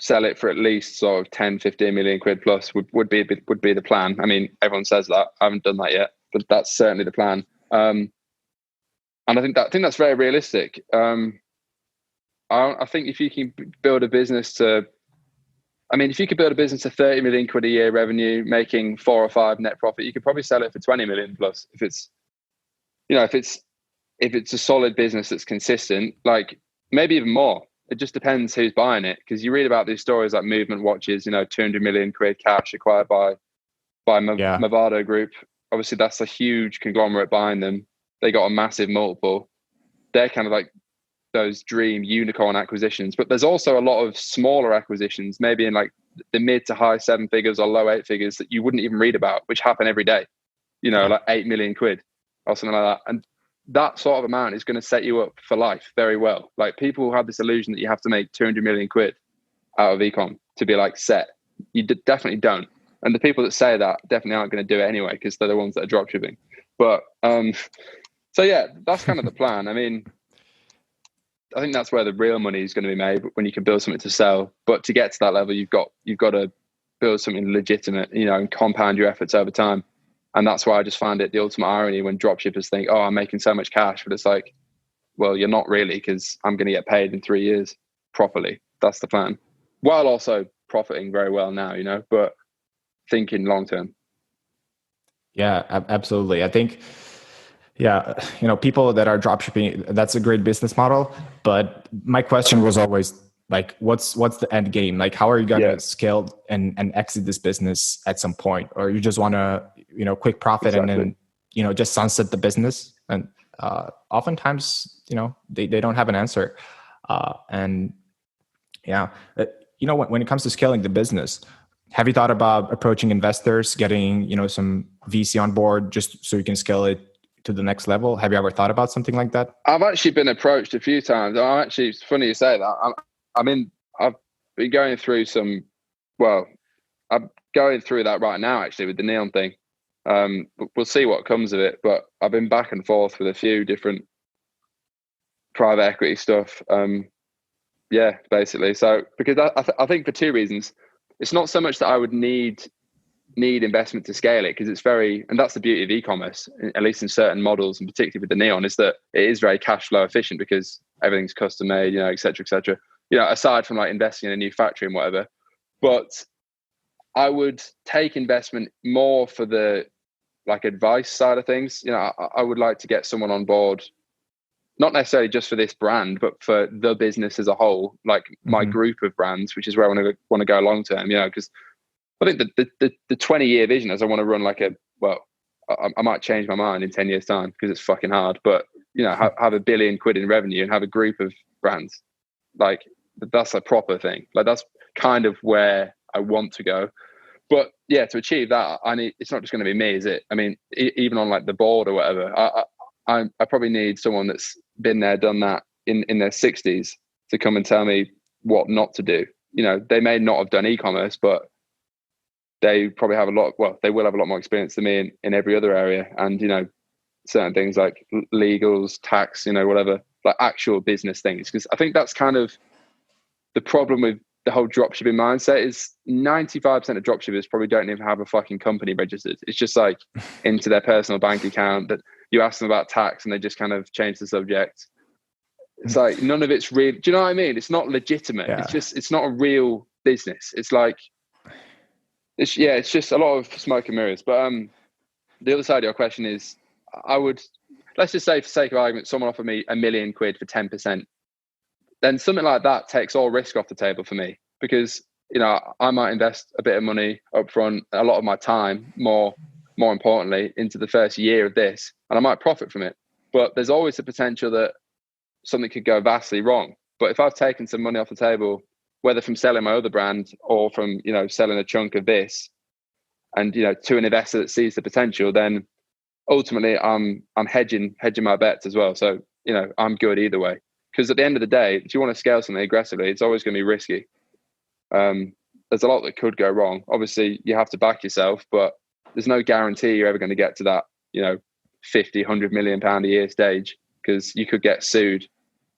Sell it for at least sort of 10, 15 million quid plus would be the plan. I mean, everyone says that. I haven't done that yet, but that's certainly the plan. And I think that's very realistic. I think if you can build a business to 30 million quid a year revenue, making 4 or 5 net profit, you could probably sell it for 20 million plus if it's a solid business that's consistent, like maybe even more. It just depends who's buying it, because you read about these stories like Movement Watches, 200 million quid cash acquired by Movado Group. Obviously, that's a huge conglomerate buying them. They got a massive multiple. They're kind of like those dream unicorn acquisitions, but there's also a lot of smaller acquisitions, maybe in like the mid to high 7 figures or low 8 figures that you wouldn't even read about, which happen every day, like 8 million quid or something like that. And that sort of amount is going to set you up for life very well. Like, people have this illusion that you have to make 200 million quid out of ecom to be like set. You definitely don't. And the people that say that definitely aren't going to do it anyway, because they're the ones that are dropshipping. But so yeah, that's kind of the plan. I mean, I think that's where the real money is going to be made, when you can build something to sell. But to get to that level, you've got to build something legitimate, and compound your efforts over time. And that's why I just find it the ultimate irony when dropshippers think, oh, I'm making so much cash. But it's like, well, you're not really, because I'm going to get paid in 3 years properly. That's the plan. While also profiting very well now, but thinking long term. Yeah, absolutely. I think, people that are dropshipping, that's a great business model. But my question was always like, what's the end game? Like, how are you going to scale and exit this business at some point? Or you just want to, quick profit and then, just sunset the business? And oftentimes, they don't have an answer. When it comes to scaling the business, have you thought about approaching investors, getting, some VC on board just so you can scale it to the next level? Have you ever thought about something like that? I've actually been approached a few times. It's funny you say that. I've been going through I'm going through that right now, actually, with the neon thing. We'll see what comes of it, but I've been back and forth with a few different private equity stuff. Basically. So, because I think for two reasons. It's not so much that I would need investment to scale it, because it's and that's the beauty of e-commerce, at least in certain models, and particularly with the neon, is that it is very cash flow efficient because everything's custom made, et cetera, et cetera. Aside from like investing in a new factory and whatever. But I would take investment more for the like advice side of things. I would like to get someone on board, not necessarily just for this brand, but for the business as a whole, like my group of brands, which is where I want to go long term, because I think the 20-year vision is I want to run I might change my mind in 10 years time because it's fucking hard, but have $1 billion in revenue and have a group of brands. Like, that's a proper thing. Like, that's kind of where I want to go. But yeah, to achieve that, it's not just going to be me, is it? I mean, even on like the board or whatever, I probably need someone that's been there, done that in their 60s to come and tell me what not to do. They may not have done e-commerce, but they probably have they will have a lot more experience than me in every other area. And, certain things like legals, tax, whatever, like actual business things. Because I think that's kind of the problem with the whole dropshipping mindset is 95% of dropshippers probably don't even have a fucking company registered. It's just like into their personal bank account that you ask them about tax and they just kind of change the subject. It's like, none of it's real. Do you know what I mean? It's not legitimate. Yeah. It's not a real business. It's like, it's just a lot of smoke and mirrors. But the other side of your question is, let's just say for sake of argument, someone offered me $1 million for 10%. Then something like that takes all risk off the table for me, because, I might invest a bit of money up front, a lot of my time, more importantly, into the first year of this, and I might profit from it. But there's always the potential that something could go vastly wrong. But if I've taken some money off the table, whether from selling my other brand or from, selling a chunk of this, and, to an investor that sees the potential, then ultimately I'm hedging my bets as well. So, I'm good either way. Because at the end of the day, if you want to scale something aggressively, it's always going to be risky. There's a lot that could go wrong. Obviously, you have to back yourself, but there's no guarantee you're ever going to get to that, 50, 100 million pound a year stage, because you could get sued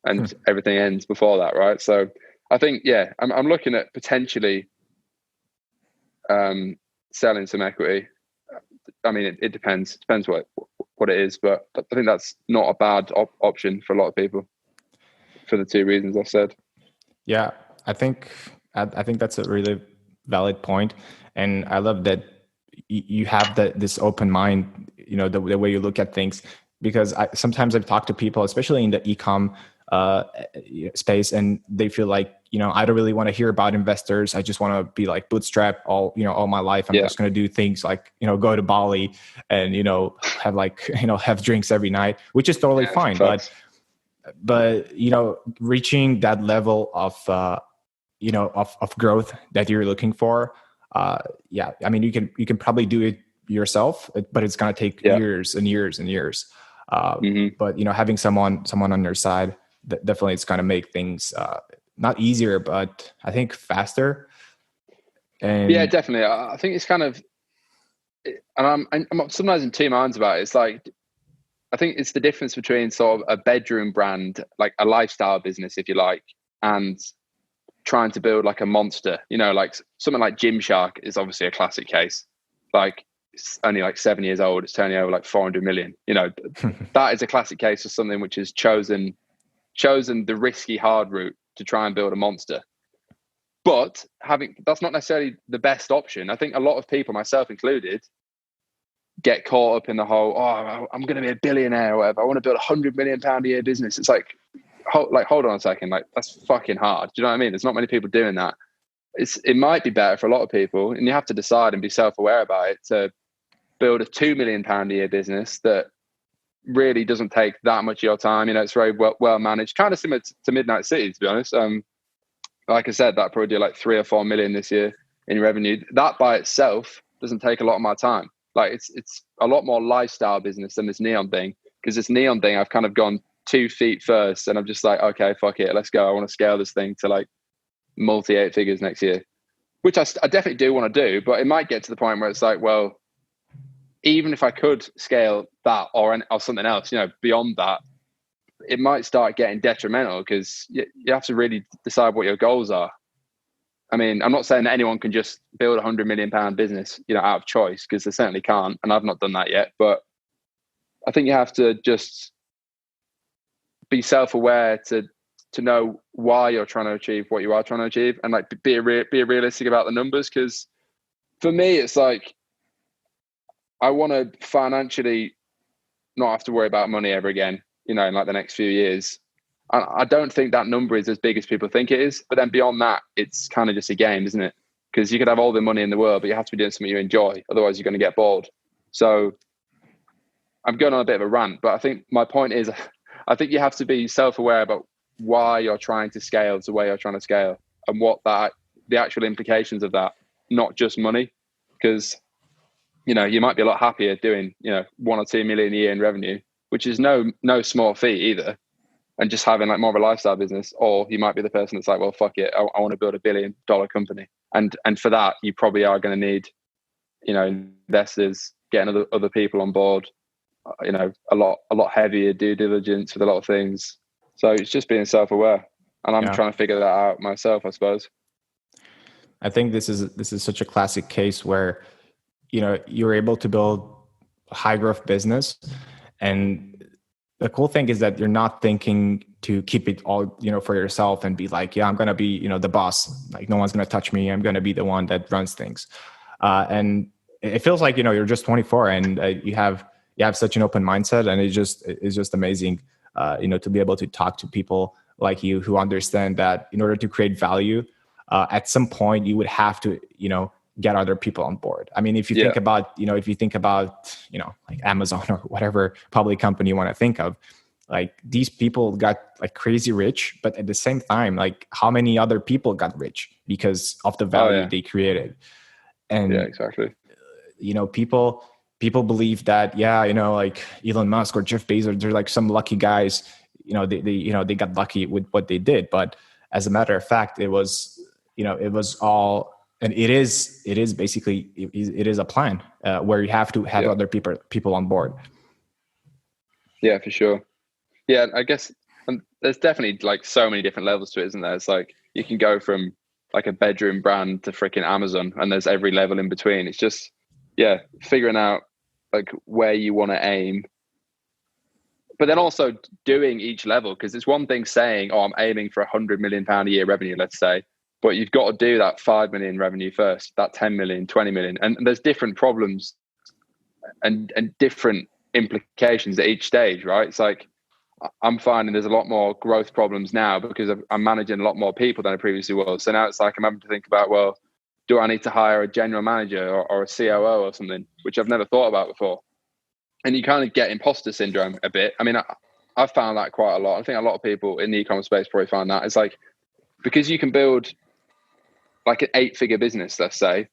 and everything ends before that, right? So I think, I'm looking at potentially selling some equity. I mean, it depends. It depends what it is, but I think that's not a bad option for a lot of people, for the two reasons I said. Yeah, I think that's a really valid point, and I love that you have this open mind. The way you look at things, because sometimes I've talked to people, especially in the e-com space, and they feel like, I don't really want to hear about investors. I just want to be like bootstrap all my life. I'm just going to do things like, go to Bali and, have drinks every night, which is totally fine. But but reaching that level of of growth that you're looking for, yeah, I mean, you can probably do it yourself, but it's going to take Yeah. years and years and years. Mm-hmm. But having someone on your side, definitely it's going to make things not easier, but I think faster. And Yeah, definitely. I think it's kind of, and I'm sometimes in two minds about it. It's like, I think it's the difference between sort of a bedroom brand, like a lifestyle business, if you like, and trying to build like a monster. Like something like Gymshark is obviously a classic case. Like it's only like 7 years old. It's turning over like 400 million. That is a classic case of something which has chosen the risky hard route to try and build a monster. But that's not necessarily the best option. I think a lot of people, myself included, get caught up in the whole, I'm going to be a billionaire or whatever. I want to build £100 million a year business. It's like hold on a second. Like, that's fucking hard. Do you know what I mean? There's not many people doing that. It might be better for a lot of people, and you have to decide and be self-aware about it, to build a £2 million a year business that really doesn't take that much of your time. It's very well managed, kind of similar to Midnight City, to be honest. Like I said, that probably do like 3 or 4 million this year in revenue. That by itself doesn't take a lot of my time. Like it's a lot more lifestyle business than this neon thing, because this neon thing, I've kind of gone 2 feet first, and I'm just like, okay, fuck it, let's go. I want to scale this thing to like multi 8 figures next year, which I definitely do want to do. But it might get to the point where it's like, well, even if I could scale that or something else, beyond that, it might start getting detrimental, because you have to really decide what your goals are. I mean, I'm not saying that anyone can just build £100 million business, out of choice, because they certainly can't, and I've not done that yet. But I think you have to just be self-aware to know why you're trying to achieve what you are trying to achieve, and like be realistic about the numbers. Because for me, it's like, I want to financially not have to worry about money ever again, in like the next few years. I don't think that number is as big as people think it is. But then beyond that, it's kind of just a game, isn't it? Because you could have all the money in the world, but you have to be doing something you enjoy. Otherwise, you're going to get bored. So I'm going on a bit of a rant, but I think my point is, I think you have to be self-aware about why you're trying to scale to where you're trying to scale, and what the actual implications of that, not just money. Because, you might be a lot happier doing, 1 or 2 million a year in revenue, which is no small feat either, and just having like more of a lifestyle business. Or you might be the person that's like, well, fuck it, I want to build $1 billion company. And for that, you probably are going to need, investors, getting other people on board, a lot heavier due diligence with a lot of things. So it's just being self-aware, and I'm trying to figure that out myself, I suppose. I think this is such a classic case where, you're able to build a high growth business. And the cool thing is that you're not thinking to keep it all, for yourself and be like, yeah, I'm going to be, the boss. Like, no one's going to touch me. I'm going to be the one that runs things. And it feels like, you're just 24, and you have such an open mindset, and it's just amazing, to be able to talk to people like you who understand that in order to create value, at some point you would have to, get other people on board. I mean, if you think about, like Amazon or whatever public company you want to think of, like, these people got like crazy rich, but at the same time, like, how many other people got rich because of the value they created? And yeah, exactly. People believe that, like Elon Musk or Jeff Bezos, they're like some lucky guys, they got lucky with what they did. But as a matter of fact, it was all, and it is basically, it is a plan where you have to have other people on board. Yeah, for sure. Yeah, I guess there's definitely like so many different levels to it, isn't there? It's like you can go from like a bedroom brand to freaking Amazon, and there's every level in between. It's just, figuring out like where you want to aim, but then also doing each level. Because it's one thing saying, I'm aiming for £100 million a year revenue, let's say, but you've got to do that 5 million revenue first, that 10 million, 20 million. And there's different problems and different implications at each stage, right? It's like, I'm finding there's a lot more growth problems now because I'm managing a lot more people than I previously was. So now it's like I'm having to think about, well, do I need to hire a general manager or a COO or something, which I've never thought about before? And you kind of get imposter syndrome a bit. I mean, I've found that quite a lot. I think a lot of people in the e-commerce space probably find that. It's like, because you can build like an 8-figure business, let's say,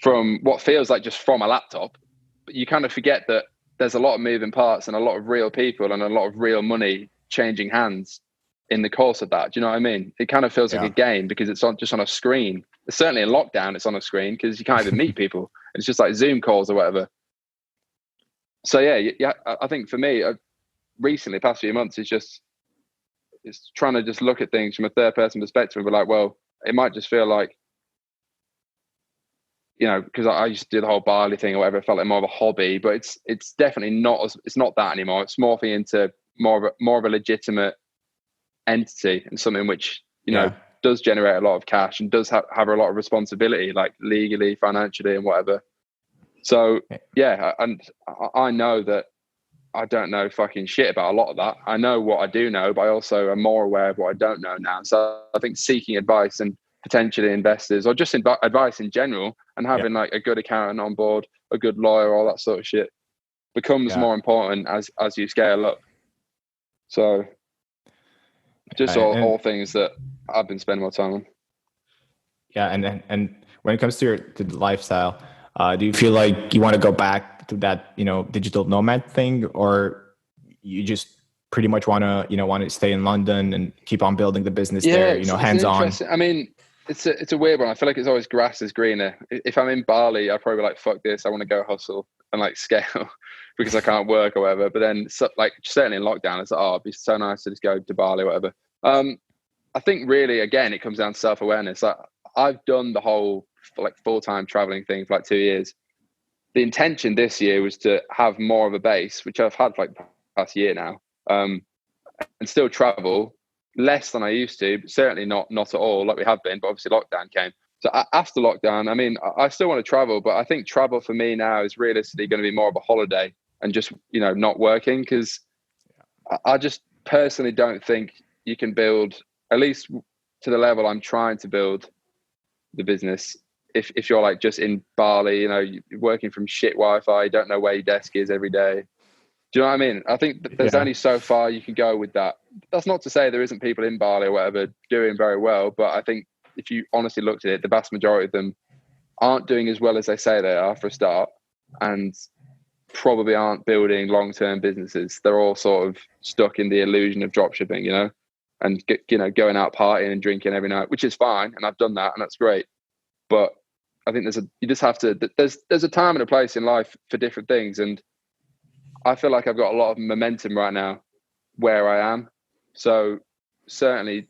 from what feels like just from a laptop, but you kind of forget that there's a lot of moving parts and a lot of real people and a lot of real money changing hands in the course of that. Do you know what I mean? It kind of feels like a game because it's just on a screen. Certainly in lockdown, it's on a screen because you can't even meet people. It's just like Zoom calls or whatever. So yeah, I think for me, recently, past few months, it's trying to just look at things from a third person perspective and be like, well, it might just feel like, because I used to do the whole barley thing or whatever. It felt like more of a hobby, but it's definitely not. It's not that anymore. It's morphing into more of a legitimate entity and something which does generate a lot of cash and does have a lot of responsibility, like legally, financially, and whatever. So yeah, and I know that I don't know fucking shit about a lot of that. I know what I do know, but I also am more aware of what I don't know now. So I think seeking advice and potentially investors, or just advice in general, and having like a good accountant on board, a good lawyer, all that sort of shit, becomes more important as you scale up. So just all things that I've been spending more time on. Yeah, and when it comes to the lifestyle, do you feel like you want to go back to that digital nomad thing, or you just pretty much want to stay in London and keep on building the business there, hands on? I mean, it's a weird one. I feel like it's always grass is greener. If I'm in Bali, I'd probably be like, fuck this, I want to go hustle and like scale because I can't work or whatever. But then like certainly in lockdown, it's like, oh, it'd be so nice to just go to Bali or whatever. I think really, again, it comes down to self-awareness. Like, I've done the whole like full-time traveling thing for like 2 years. The intention this year was to have more of a base, which I've had for like the past year now, and still travel less than I used to, but certainly not at all like we have been. But obviously lockdown came. So after lockdown, I mean, I still want to travel, but I think travel for me now is realistically going to be more of a holiday and just, not working, because I just personally don't think you can build, at least to the level I'm trying to build the business, if you're like just in Bali, you're working from shit Wi-Fi, you don't know where your desk is every day. Do you know what I mean? I think there's only so far you can go with that. That's not to say there isn't people in Bali or whatever doing very well, but I think if you honestly looked at it, the vast majority of them aren't doing as well as they say they are for a start, and probably aren't building long-term businesses. They're all sort of stuck in the illusion of dropshipping, and going out partying and drinking every night, which is fine, and I've done that, and that's great. But I think there's a time and a place in life for different things, and I feel like I've got a lot of momentum right now where I am. So certainly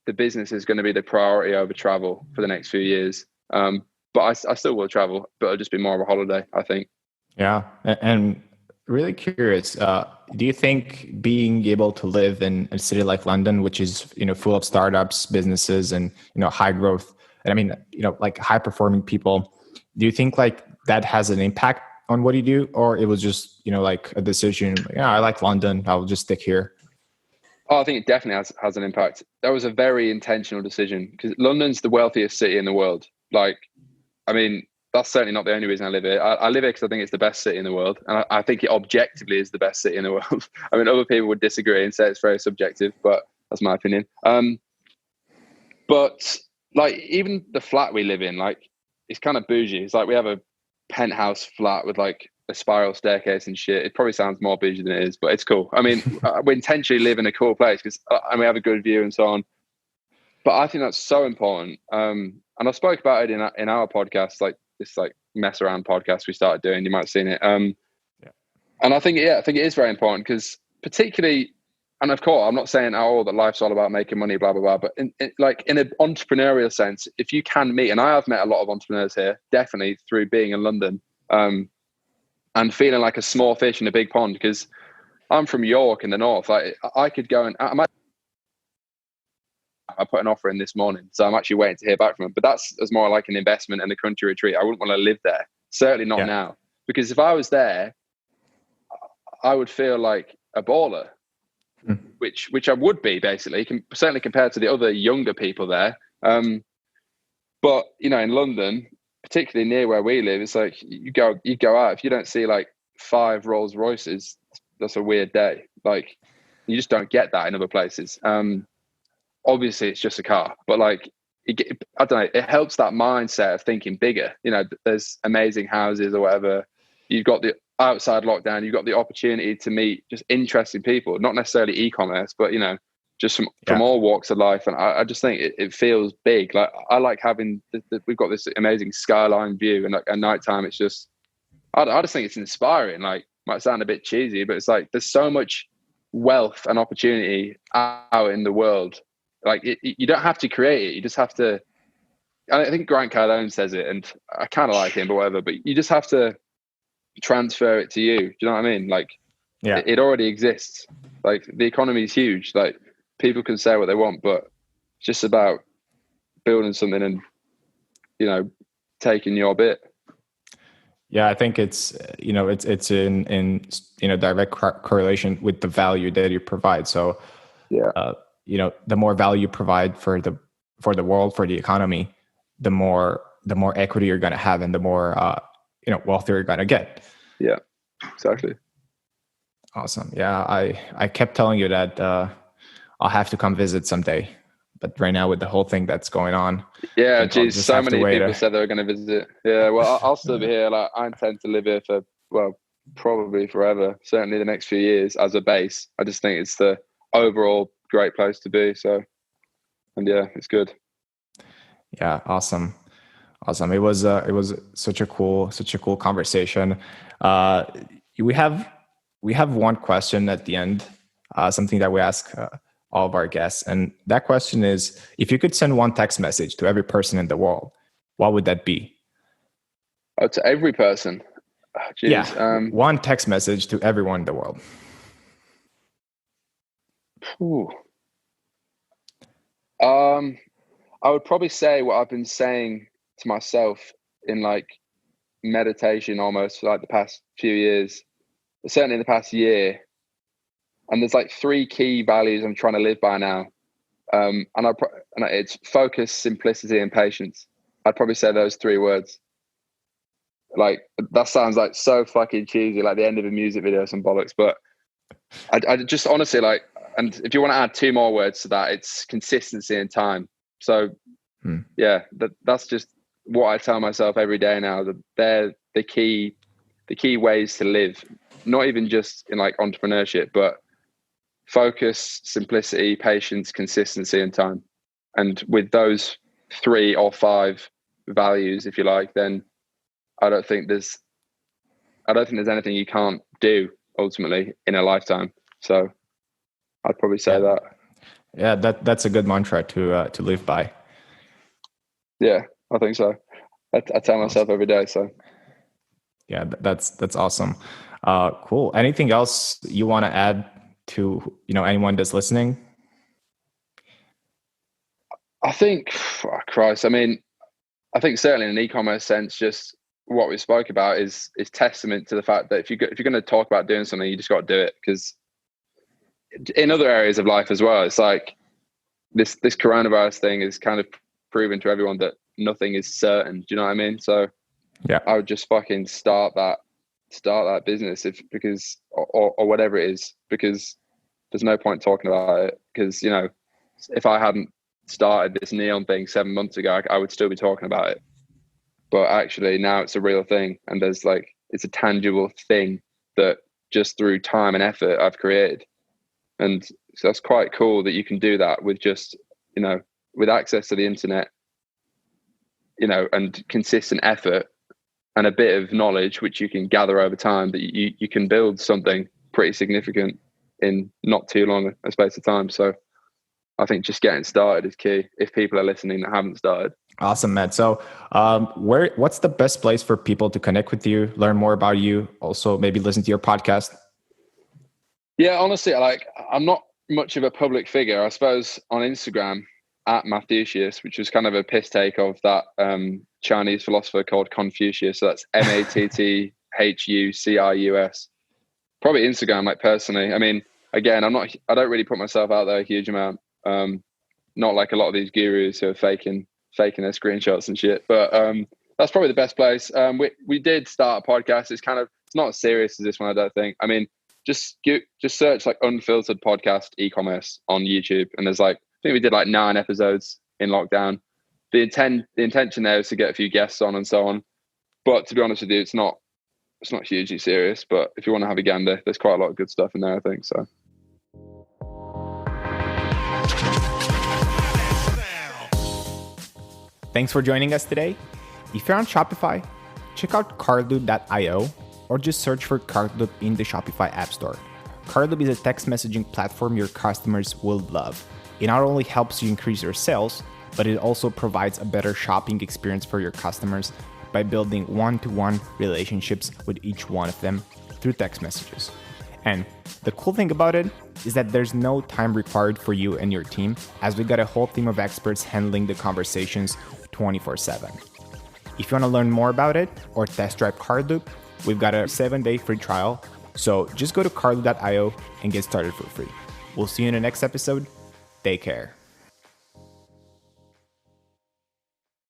the business is going to be the priority over travel for the next few years. But I still will travel, but it'll just be more of a holiday, I think. Yeah. And really curious, do you think being able to live in a city like London, which is, full of startups, businesses, and, high growth, and I mean, like high performing people, do you think like that has an impact on what you do, or it was just, like a decision, I like London, I'll just stick here? Oh, I think it definitely has an impact. That was a very intentional decision, because London's the wealthiest city in the world. Like, I mean, that's certainly not the only reason I live here. I live here because I think it's the best city in the world. And I think it objectively is the best city in the world. I mean, other people would disagree and say it's very subjective, but that's my opinion. But like, even the flat we live in, like, it's kind of bougie. It's like we have a penthouse flat with like a spiral staircase and shit. It probably sounds more bougie than it is, but it's cool. I mean, we intentionally live in a cool place because we have a good view and so on. But I think that's so important. And I spoke about it in our podcast, like this like mess around podcast we started doing. You might have seen it. And I think it is very important, because particularly, and of course, I'm not saying at all that life's all about making money, blah, blah, blah. But in an entrepreneurial sense, if you can meet, and I have met a lot of entrepreneurs here, definitely through being in London, and feeling like a small fish in a big pond, because I'm from York in the north. Like, I could go and I put an offer in this morning, so I'm actually waiting to hear back from them. But that's as more like an investment and a country retreat. I wouldn't want to live there. Certainly not now, because if I was there, I would feel like a baller, which I would be, basically, certainly compared to the other younger people there. But in London, particularly near where we live, it's like you go out, if you don't see like 5 Rolls Royces, that's a weird day. Like, You just don't get that in other places. Obviously it's just a car, but like, I don't know, it helps that mindset of thinking bigger. You know, there's amazing houses or whatever. You've got the outside lockdown, you've got the opportunity to meet just interesting people, not necessarily e-commerce, but, you know, just from all walks of life. And I just think it feels big. Like, I like having, we've got this amazing skyline view, and like at nighttime, it's just, I just think it's inspiring. Like, might sound a bit cheesy, but it's like, there's so much wealth and opportunity out in the world. Like, you don't have to create it. You just have to, I think Grant Cardone says it, and I kind of like him, but whatever, but you just have to transfer it to you. Do you know what I mean? Like, it already exists. Like, the economy is huge. Like, people can say what they want, but it's just about building something and, you know, taking your bit. Yeah, I think it's, you know, it's in you know, direct correlation with the value that you provide. So, you know, the more value you provide for the world, for the economy, the more equity you're going to have, and the more you know, wealthier you're going to get. Yeah, exactly. Awesome. Yeah, I kept telling you that I'll have to come visit someday, but right now with the whole thing that's going on, yeah, geez, so many people said they were going to visit. Yeah, well, I'll still be here. Like, I intend to live here for, well, probably forever. Certainly the next few years as a base. I just think it's the overall great place to be. So, and yeah, it's good. Yeah, awesome. It was such a cool conversation. We have one question at the end, something that we ask all of our guests, and that question is: if you could send one text message to every person in the world, what would that be? Oh, to every person? Oh, geez. Yeah, one text message to everyone in the world. I would probably say what I've been saying to myself in like meditation almost for like the past few years, certainly in the past year. And there's like 3 key values I'm trying to live by now. And it's focus, simplicity, and patience. I'd probably say those 3 words. Like, that sounds like so fucking cheesy, like the end of a music video, some bollocks. But I just honestly, like, and if you want to add 2 more words to that, it's consistency and time. So yeah, that's just what I tell myself every day now, that they're the key ways to live, not even just in like entrepreneurship, but focus, simplicity, patience, consistency, and time. And with those 3 or 5 values, if you like, then I don't think there's anything you can't do ultimately in a lifetime. So I'd probably say that. Yeah, that's a good mantra to live by. Yeah, I think so. I tell myself every day. So yeah, that's awesome. Cool. Anything else you want to add to, you know, anyone that's listening? I think, Christ, I mean, I think certainly in an e-commerce sense, just what we spoke about is testament to the fact that if you're going to talk about doing something, you just got to do it. Because in other areas of life as well, it's like this coronavirus thing is kind of proven to everyone that nothing is certain. Do you know what I mean? So yeah, I would just fucking start that business because whatever it is, because there's no point talking about it. Because, you know, if I hadn't started this neon thing 7 months ago, I would still be talking about it. But actually now it's a real thing, and there's like, it's a tangible thing that just through time and effort I've created. And so that's quite cool that you can do that with just, you know, with access to the internet, you know, and consistent effort and a bit of knowledge, which you can gather over time, that you can build something pretty significant in not too long a space of time. So I think just getting started is key if people are listening that haven't started. Awesome, Matt. So what's the best place for people to connect with you, learn more about you, also maybe listen to your podcast? Yeah, honestly, I'm not much of a public figure. I suppose on Instagram at Matthewcius, which was kind of a piss take of that Chinese philosopher called Confucius. So that's Matthucius. Probably Instagram, like, personally. I mean, again, I don't really put myself out there a huge amount. Not like a lot of these gurus who are faking their screenshots and shit. But that's probably the best place. We did start a podcast. It's not as serious as this one, I don't think. I mean, just search like unfiltered podcast e-commerce on YouTube, and there's like, I think we did like 9 episodes in lockdown. The intention there is to get a few guests on and so on. But to be honest with you, it's not hugely serious. But if you want to have a gander, there's quite a lot of good stuff in there, I think. So. Thanks for joining us today. If you're on Shopify, check out Cartloop.io or just search for Cartloop in the Shopify App Store. Cartloop is a text messaging platform your customers will love. It not only helps you increase your sales, but it also provides a better shopping experience for your customers by building one-to-one relationships with each one of them through text messages. And the cool thing about it is that there's no time required for you and your team, as we got a whole team of experts handling the conversations 24/7. If you want to learn more about it or test drive Cartloop, we've got a 7-day free trial. So just go to cartloop.io and get started for free. We'll see you in the next episode. Take care.